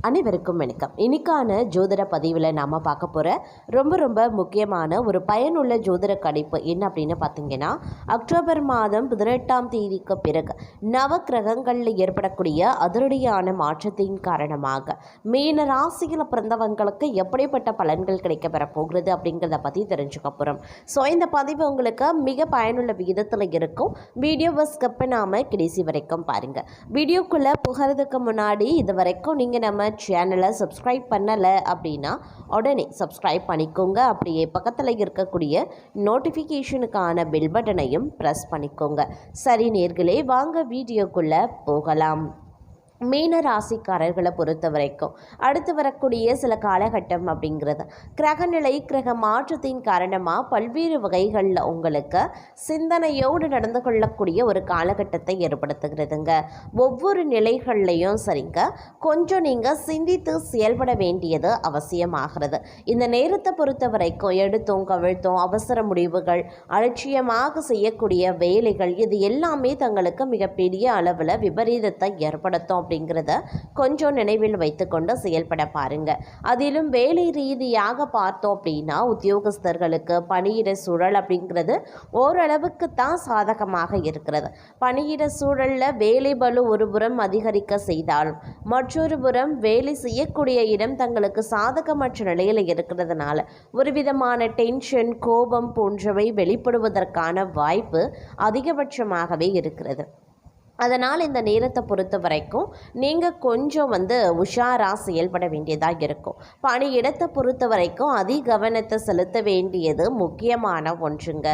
அனைவருக்கும் வணக்கம். இன்னைக்கான ஜோதிட பதிவில் நாம் பார்க்க போகிற ரொம்ப முக்கியமான ஒரு பயனுள்ள ஜோதிட கணிப்பு என்ன அப்படின்னு பார்த்தீங்கன்னா, அக்டோபர் மாதம் 18ஆம் தேதிக்கு பிறகு நவ கிரகங்களில் ஏற்படக்கூடிய அதிரடியான மாற்றத்தின் காரணமாக மீன ராசியில் பிறந்தவங்களுக்கு எப்படிப்பட்ட பலன்கள் கிடைக்க பெற போகிறது அப்படிங்கிறத பற்றி தெரிஞ்சுக்க போகிறோம். ஸோ இந்த பதிவு உங்களுக்கு மிக பயனுள்ள விகிதத்தில் இருக்கும். வீடியோவை ஸ்கிப் பண்ணாமல் கடைசி வரைக்கும் பாருங்கள். வீடியோக்குள்ளே புகிறதுக்கு முன்னாடி இது வரைக்கும் நீங்கள் நம்ம சேனலை சப்ஸ்கிரைப் பண்ணலை அப்படின்னா உடனே சப்ஸ்கிரைப் பண்ணிக்கோங்க. அப்படியே பக்கத்தில் இருக்கக்கூடிய நோட்டிஃபிகேஷனுக்கான பெல் பட்டனையும் ப்ரெஸ் பண்ணிக்கோங்க. சரி நேர்களே, வாங்க வீடியோக்குள்ளே போகலாம். மீன ராசிக்காரர்களை பொறுத்த வரைக்கும் அடுத்து வரக்கூடிய சில காலகட்டம் அப்படிங்கிறது கிரகநிலை கிரக மாற்றத்தின் காரணமாக பல்வேறு வகைகளில் உங்களுக்கு சிந்தனையோடு நடந்து கொள்ளக்கூடிய ஒரு காலகட்டத்தை ஏற்படுத்துகிறதுங்க. ஒவ்வொரு நிலைகள்லையும் சரிங்க, கொஞ்சம் நீங்கள் சிந்தித்து செயல்பட வேண்டியது அவசியமாகிறது. இந்த நேரத்தை பொறுத்த வரைக்கும் எடுத்தோம் கவிழ்த்தோம் அவசர முடிவுகள், அலட்சியமாக செய்யக்கூடிய வேலைகள், இது எல்லாமே தங்களுக்கு மிகப்பெரிய அளவில் விபரீதத்தை ஏற்படுத்தும் அப்படிங்கிறத கொஞ்சம் நினைவில் வைத்துக்கொண்டு செயல்பட பாருங்க. அதிலும் வேலை ரீதியாக பார்த்தோம் அப்படின்னா உத்தியோகஸ்தர்களுக்கு பணியிட சூழல் அப்படிங்கிறது ஓரளவுக்கு தான் சாதகமாக இருக்கிறது. பணியிட சூழலில் வேலை பளு ஒரு புறம் அதிகரிக்க செய்தாலும் மற்றொரு புறம் வேலை செய்யக்கூடிய இடம் தங்களுக்கு சாதகமற்ற நிலையில் இருக்கிறதுனால ஒரு விதமான டென்ஷன், கோபம் போன்றவை வெளிப்படுவதற்கான வாய்ப்பு அதிகபட்சமாகவே இருக்கிறது. அதனால் இந்த நேரத்தை பொறுத்த வரைக்கும் நீங்கள் கொஞ்சம் உஷாராக செயல்பட வேண்டியதாக இருக்கும். பணியிடத்தை பொறுத்த வரைக்கும் கவனத்தை செலுத்த வேண்டியது முக்கியமான ஒன்றுங்க.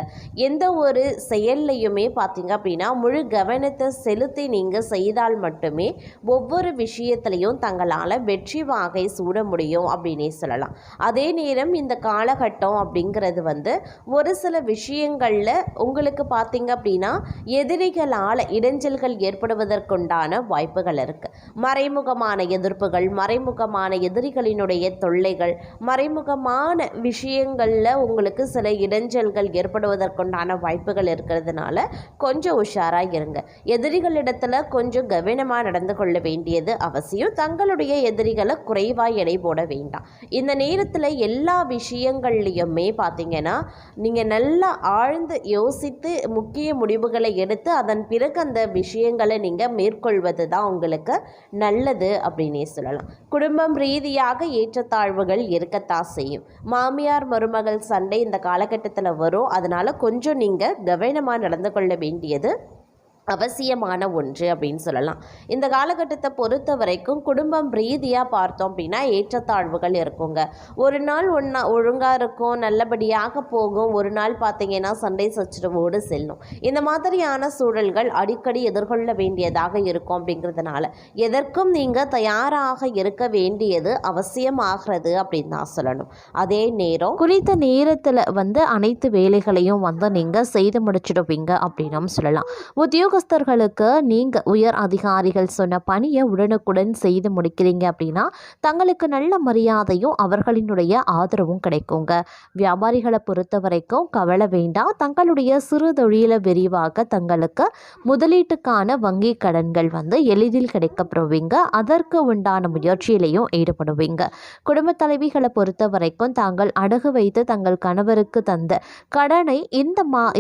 எந்த ஒரு செயல்லையுமே பார்த்தீங்க அப்படின்னா முழு கவனத்தை செலுத்தி நீங்கள் செய்தால் மட்டுமே ஒவ்வொரு விஷயத்துலையும் தங்களால் வெற்றி வாகை சூட முடியும் அப்படின்னே சொல்லலாம். அதே நேரம் இந்த காலகட்டம் அப்படிங்கிறது ஒரு சில விஷயங்களில் உங்களுக்கு பார்த்தீங்க அப்படின்னா எதிரிகளால் இடைஞ்சல்கள் ஏற்படுவதற்குண்டான வாய்ப்புகள் இருக்கு. மறைமுகமான எதிர்ப்புகள், மறைமுகமான எதிரிகளினுடைய தொல்லைகள், மறைமுகமான விஷயங்கள்ல உங்களுக்கு சில இடைஞ்சல்கள் ஏற்படுவதற்குண்டான வாய்ப்புகள் இருக்கிறதுனால கொஞ்சம் உஷாரா இருங்க. எதிரிகளிடத்துல கொஞ்சம் கவனமாக நடந்து கொள்ள வேண்டியது அவசியம். தங்களுடைய எதிரிகளை குறைவாய் எடை போட வேண்டாம். இந்த நேரத்தில் எல்லா விஷயங்கள்லையுமே பார்த்தீங்கன்னா நீங்கள் நல்லா ஆழ்ந்து யோசித்து முக்கிய முடிவுகளை எடுத்து அதன் பிறகு அந்த விஷயங்களை நீங்கள் மேற்கொள்வது தான் உங்களுக்கு நல்லது அப்படின்னே சொல்லலாம். குடும்பம் ரீதியாக ஏற்றத்தாழ்வுகள் இருக்கத்தான் செய்யும். மாமியார் மருமகள் சண்டை இந்த காலகட்டத்தில் வரும். அதனால் கொஞ்சம் நீங்கள் கவனமாக நடந்து கொள்ள வேண்டியது அவசியமான ஒன்று அப்படின்னு சொல்லலாம். இந்த காலகட்டத்தை பொறுத்த வரைக்கும் குடும்பம் ரீதியாக பார்த்தோம் அப்படின்னா ஏற்றத்தாழ்வுகள் இருக்குங்க. ஒரு நாள் ஒழுங்காக இருக்கும், நல்லபடியாக போகும். ஒரு நாள் பார்த்தீங்கன்னா சண்டை சச்சரவோடு செல்லும். இந்த மாதிரியான சூழல்கள் அடிக்கடி எதிர்கொள்ள வேண்டியதாக இருக்கும். அப்படிங்கிறதுனால எதற்கும் நீங்கள் தயாராக இருக்க வேண்டியது அவசியமாகிறது அப்படின்னு தான் சொல்லணும். அதே நேரம் குறித்த நேரத்தில் அனைத்து வேலைகளையும் நீங்கள் செய்து முடிச்சிடுவீங்க அப்படின்னு சொல்லலாம். உத்தியோகஸ்தர்களுக்கு நீங்கள் உயர் அதிகாரிகள் சொன்ன பணியை உடனுக்குடன் செய்து முடிக்கிறீங்க அப்படின்னா தங்களுக்கு நல்ல மரியாதையும் அவர்களினுடைய ஆதரவும் கிடைக்குங்க. வியாபாரிகளை பொறுத்த வரைக்கும் கவலை வேண்டாம். தங்களுடைய சிறு தொழிலை விரிவாக தங்களுக்கு முதலீட்டுக்கான வங்கி கடன்கள் எளிதில் கிடைக்கப்படுவீங்க. அதற்கு உண்டான முயற்சியிலையும் ஈடுபடுவீங்க. குடும்ப தலைவிகளை பொறுத்த வரைக்கும் தாங்கள் அடகு வைத்து தங்கள் கணவருக்கு தந்த கடனை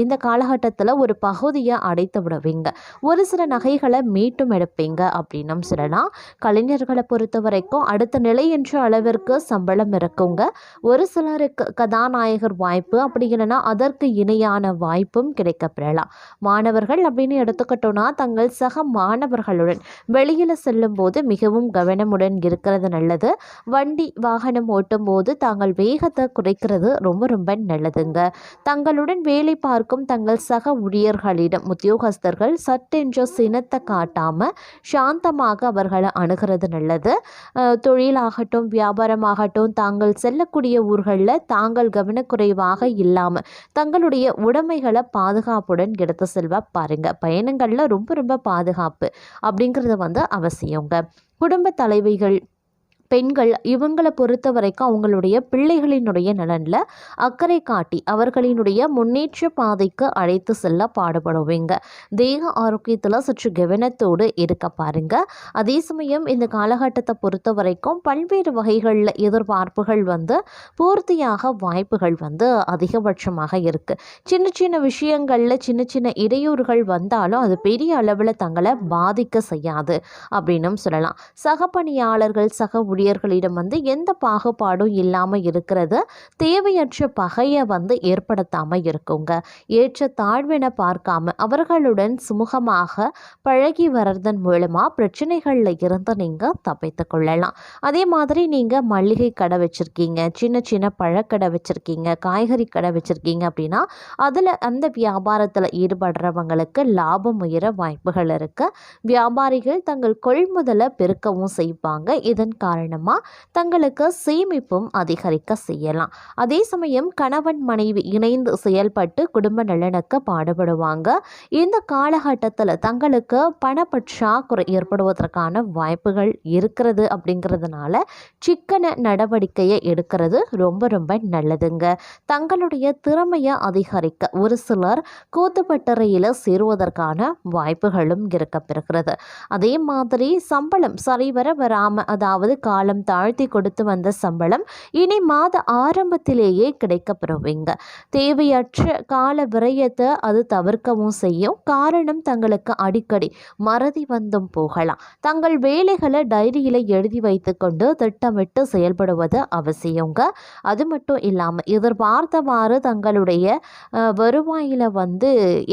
இந்த காலகட்டத்தில் ஒரு பகுதியை அடைத்து விடுவீங்க. ஒரு சில நகைகளை மீட்டும் எடுப்பீங்க அப்படின்னும் சொல்லலாம். கலைஞர்களை பொறுத்த வரைக்கும் அடுத்த நிலை என்ற அளவிற்கு சம்பளம் இருக்குங்க. ஒரு சிலருக்கு கதாநாயகர் வாய்ப்பு, அப்படி இல்லைன்னா அதற்கு இணையான வாய்ப்பும் கிடைக்கப்பெறலாம். மாணவர்கள் அப்படின்னு எடுத்துக்கிட்டோம்னா தங்கள் சக மாணவர்களுடன் வெளியில் செல்லும் போது மிகவும் கவனமுடன் இருக்கிறது நல்லது. வண்டி வாகனம் ஓட்டும் போது தாங்கள் வேகத்தை குறைக்கிறது ரொம்ப நல்லதுங்க. தங்களுடன் வேலை பார்க்கும் தங்கள் சக ஊழியர்களிடம் உத்தியோகஸ்தர்கள் சட்டென்ற சினத்தை காட்டாமல் சாந்தமாக அவர்களை அணுகிறது நல்லது. தொழிலாகட்டும் வியாபாரமாகட்டும் தாங்கள் செல்லக்கூடிய ஊர்களில் தாங்கள் கவனக்குறைவாக இல்லாமல் தங்களுடைய உடைமைகளை பாதுகாப்புடன் எடுத்து செல்வ பாருங்க. பயணங்களில் ரொம்ப பாதுகாப்பு அப்படிங்கிறது அவசியங்க. குடும்ப தலைவிகள் பெண்கள் இவங்களை பொறுத்த வரைக்கும் அவங்களுடைய பிள்ளைகளினுடைய நலனில் அக்கறை காட்டி அவர்களினுடைய முன்னேற்ற பாதைக்கு அழைத்து செல்ல பாடுபடுவீங்க. தேக ஆரோக்கியத்தில் சற்று கவனத்தோடு இருக்க பாருங்க. அதே சமயம் இந்த காலகட்டத்தை பொறுத்த வரைக்கும் பல்வேறு வகைகளில் எதிர்பார்ப்புகள் பூர்த்தியாக வாய்ப்புகள் அதிகபட்சமாக இருக்குது. சின்ன சின்ன விஷயங்களில் சின்ன சின்ன இடையூறுகள் வந்தாலும் அது பெரிய அளவில் தங்களை பாதிக்க செய்யாது அப்படின்னும் சொல்லலாம். சக பணியாளர்கள் சக ஊழியர்களிடம் எந்த பாகுபாடும் இல்லாமல் இருக்கிறது தேவையற்ற பகையை ஏற்படுத்தாமல் இருக்குங்க. ஏற்ற தாழ்வென பார்க்காம அவர்களுடன் சுமூகமாக பழகி வர்றதன் மூலமாக பிரச்சனைகளில் இருந்து நீங்கள் தப்பித்து கொள்ளலாம். அதே மாதிரி நீங்கள் மளிகை கடை வச்சுருக்கீங்க, சின்ன சின்ன பழக்கடை வச்சுருக்கீங்க, காய்கறி கடை வச்சுருக்கீங்க அப்படின்னா அதில் அந்த வியாபாரத்தில் ஈடுபடுறவங்களுக்கு லாபம் உயர வாய்ப்புகள் இருக்குது. வியாபாரிகள் தங்கள் கொள்முதலை பெருக்கவும் செய்வாங்க. இதன் காரணமாக தங்களுக்கு சேமிப்பும் அதிகரிக்க செய்யலாம். அதே சமயம் கணவன் மனைவி இணைந்து செயல்பட்டு குடும்ப நலனுக்கு பாடுபடுவாங்க. இந்த காலகட்டத்தில் தங்களுக்கு பணப்பற்றாக்குறை ஏற்படுவதற்கான வாய்ப்புகள் இருக்கிறது. அப்படிங்கிறதுனால சிக்கன நடவடிக்கையை எடுக்கிறது ரொம்ப ரொம்ப நல்லதுங்க. தங்களுடைய திறமையை அதிகரிக்க ஒரு சிலர் கூத்துப்பட்டறையில் சேருவதற்கான வாய்ப்புகளும் இருக்கப்பெறுகிறது. அதே மாதிரி சம்பளம் சரிவர வராமல், அதாவது காலம் தாழ்த்தி கொடுத்து வந்த சம்பளம் இனி மாத ஆரம்பத்திலேயே கிடைக்கப்பெறுவீங்க. தேவையற்ற கால விரயத்தை அது தவிர்க்கவும் செய்யும். காரணம் தங்களுக்கு அடிக்கடி மறதி போகலாம். தங்கள் வேலைகளை டைரியில் எழுதி வைத்து கொண்டு திட்டமிட்டு செயல்படுவது அவசியங்க. அது மட்டும் இல்லாமல் எதிர்பார்த்தவாறு தங்களுடைய வருவாயில்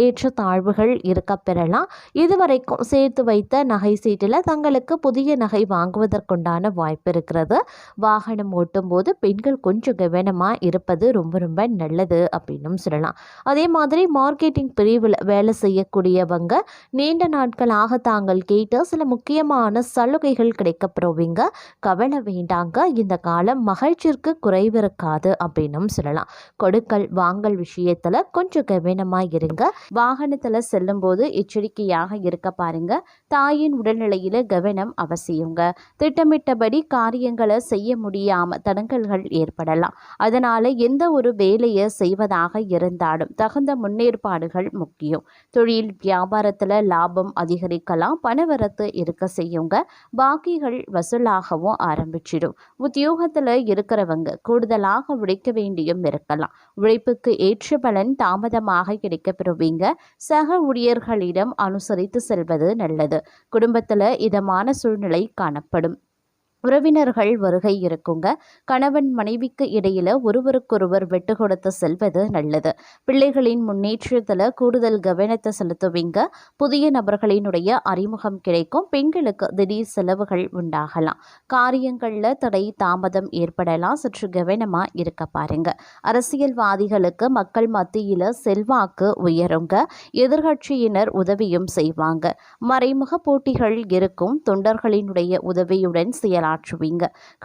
ஏற்ற தாழ்வுகள் இருக்க பெறலாம். இதுவரைக்கும் சேர்த்து வைத்த நகை சீட்டில் தங்களுக்கு புதிய நகை வாங்குவதற்குண்டான வாய்ப்பு இருக்கிறது. வாகனம் ஓட்டும் போது பெண்கள் கொஞ்சம் கவனமாக இருப்பது ரொம்ப ரொம்ப நல்லது அப்படின்னு சொல்லலாம். அதே மாதிரி மார்க்கெட்டிங் பிரிவில் வேலை செய்யக்கூடியவங்க நீண்ட நாட்களாக தாங்கள் கேட்ட சில முக்கியமான சலுகைகள் கிடைக்கப்பெறுவீங்க. கவலை வேண்டாங்க. இந்த காலம் மகிழ்ச்சிக்கு குறைவிருக்காது அப்படின்னு சொல்லலாம். கொடுக்கல் வாங்கல் விஷயத்தில் கொஞ்சம் கவனமாக இருங்க. வாகனத்தில் செல்லும் போது எச்சரிக்கையாக இருக்க பாருங்க. தாயின் உடல்நிலையில் கவனம் அவசியங்க. திட்டமிட்டபடி காரியங்களை செய்ய முடியாமல் தடங்கல்கள் ஏற்படலாம். அதனால் எந்த ஒரு வேலையை செய்வதாக இருந்தாலும் தகுந்த முன்னேற்பாடுகள் முக்கியம். தொழில் வியாபாரத்தில் லாபம் அதிகரிக்கலாம். பணவரத்து இருக்க செய்யுங்க. பாக்கிகள் வசூலாகவும் ஆரம்பிச்சிடும். உத்தியோகத்தில் இருக்கிறவங்க கூடுதலாக உழைக்க வேண்டியும் இருக்கலாம். உழைப்புக்கு ஏற்ற பலன் தாமதமாக கிடைக்கப்பெறுவீங்க. சக ஊழியர்களிடம் அனுசரித்து செல்வது நல்லது. குடும்பத்தில் இதமான சூழ்நிலை காணப்படும். உறவினர்கள் வருகை இருக்குங்க. கணவன் மனைவிக்கு இடையில ஒருவருக்கொருவர் விட்டு கொடுத்து செல்வது நல்லது. பிள்ளைகளின் முன்னேற்றத்தில் கூடுதல் கவனத்தை செலுத்துவீங்க. புதிய நபர்களினுடைய அறிமுகம் கிடைக்கும். பெண்களுக்கு திடீர் செலவுகள் உண்டாகலாம். காரியங்களில் தடை தாமதம் ஏற்படலாம். சற்று கவனமாக இருக்க பாருங்க. அரசியல்வாதிகளுக்கு மக்கள் மத்தியில் செல்வாக்கு உயருங்க. எதிர்கட்சியினர் உதவியும் செய்வாங்க. மறைமுக போட்டிகள் இருக்கும். தொண்டர்களினுடைய உதவியுடன் செயலாற்றுவீங்க.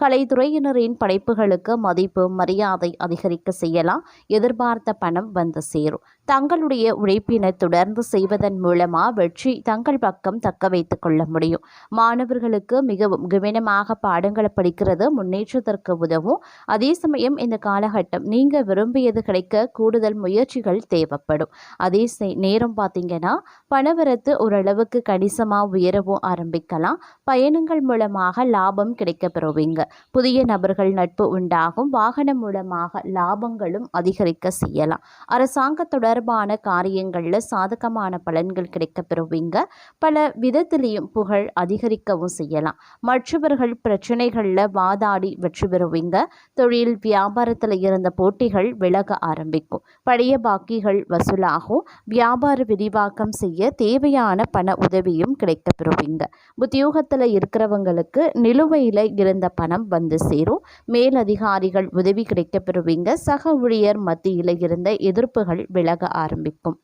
கலைத்துறையினரின் படைப்புகளுக்கு மதிப்பு மரியாதை அதிகரிக்க செய்யலாம். எதிர்பார்த்த பணம் சேரும். தங்களுடைய உழைப்பினை தொடர்ந்து செய்வதன் மூலமா வெற்றி தங்கள் பக்கம் தக்க வைத்துக் கொள்ள முடியும். மாணவர்களுக்கு மிகவும் கவனமாக பாடங்களை படிக்கிறது முன்னேற்றத்திற்கு உதவும். அதே சமயம் இந்த காலகட்டம் நீங்க விரும்பியது கிடைக்க கூடுதல் முயற்சிகள் தேவைப்படும். அதே நேரம் பார்த்தீங்கன்னா பணவரத்து ஓரளவுக்கு கணிசமாக உயரவும் ஆரம்பிக்கலாம். பயணங்கள் மூலமாக லாபம் கிடைக்கப்பெறுவீங்க. புதிய நபர்கள் நட்பு உண்டாகும். வாகனம் மூலமாக லாபங்களும் அதிகரிக்க செய்யலாம். அரசாங்க தொடர்பான காரியங்களில் சாதகமான பலன்கள் கிடைக்கப்பெறுவீங்க. பல விதத்திலையும் புகழ் அதிகரிக்கவும் செய்யலாம். மற்றவர்கள் பிரச்சனைகளில் வாதாடி வெற்றி பெறுவீங்க. தொழில் வியாபாரத்தில் இருந்த போட்டிகள் விலக ஆரம்பிக்கும். பழைய பாக்கிகள் வசூலாகும். வியாபார விரிவாக்கம் செய்ய தேவையான பண உதவியும் கிடைக்கப்பெறுவீங்க. உத்தியோகத்தில் இருக்கிறவங்களுக்கு நிலுவையில் இருந்த பணம் சேரும். மேலதிகாரிகள் உதவி கிடைக்கப்பெறுவீங்க. சக ஊழியர் மத்தியில் இருந்த எதிர்ப்புகள் விலக ஆரம்பிக்கும்.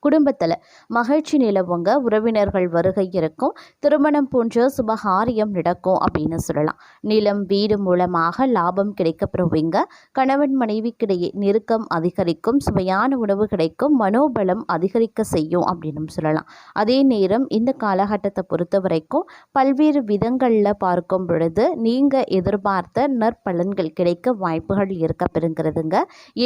குடும்பத்தில் மகிழ்ச்சி நிலவுங்க, உறவினர்கள் வருகை இருக்கும், திருமணம் போன்ற சுபகாரியம் நடக்கும் அப்படின்னு சொல்லலாம். நிலம் வீடு மூலமாக லாபம் கிடைக்கப்பெறுவீங்க. கணவன் மனைவிக்கிடையே நெருக்கம் அதிகரிக்கும், சுவையான உணவு கிடைக்கும், மனோபலம் அதிகரிக்க செய்யும் அப்படின்னு சொல்லலாம். அதே நேரம் இந்த காலகட்டத்தை பொறுத்த வரைக்கும் பல்வேறு விதங்களில் பார்க்கும் பொழுது நீங்கள் எதிர்பார்த்த நற்பலன்கள் கிடைக்க வாய்ப்புகள் இருக்க பெறுங்கிறதுங்க.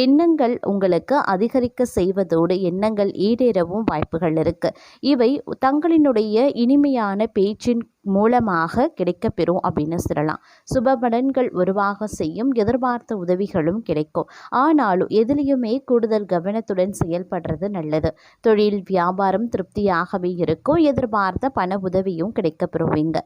எண்ணங்கள் உங்களுக்கு அதிகரிக்க செய்வதோடு எண்ணங்கள் ஈடேறவும் வாய்ப்புகள் இருக்கு. இவை தங்களினுடைய இனிமையான பேச்சின் மூலமாக கிடைக்கப்பெறும் அப்படின்னு சொல்லலாம். சுப பலன்கள் உருவாக செய்யும், எதிர்பார்த்த உதவிகளும் கிடைக்கும். ஆனாலும் எதிலையுமே கூடுதல் கவனத்துடன் செயல்படுறது நல்லது. தொழில் வியாபாரம் திருப்தியாகவே இருக்கும், எதிர்பார்த்த பண உதவியும் கிடைக்கப்பெறுவீங்க.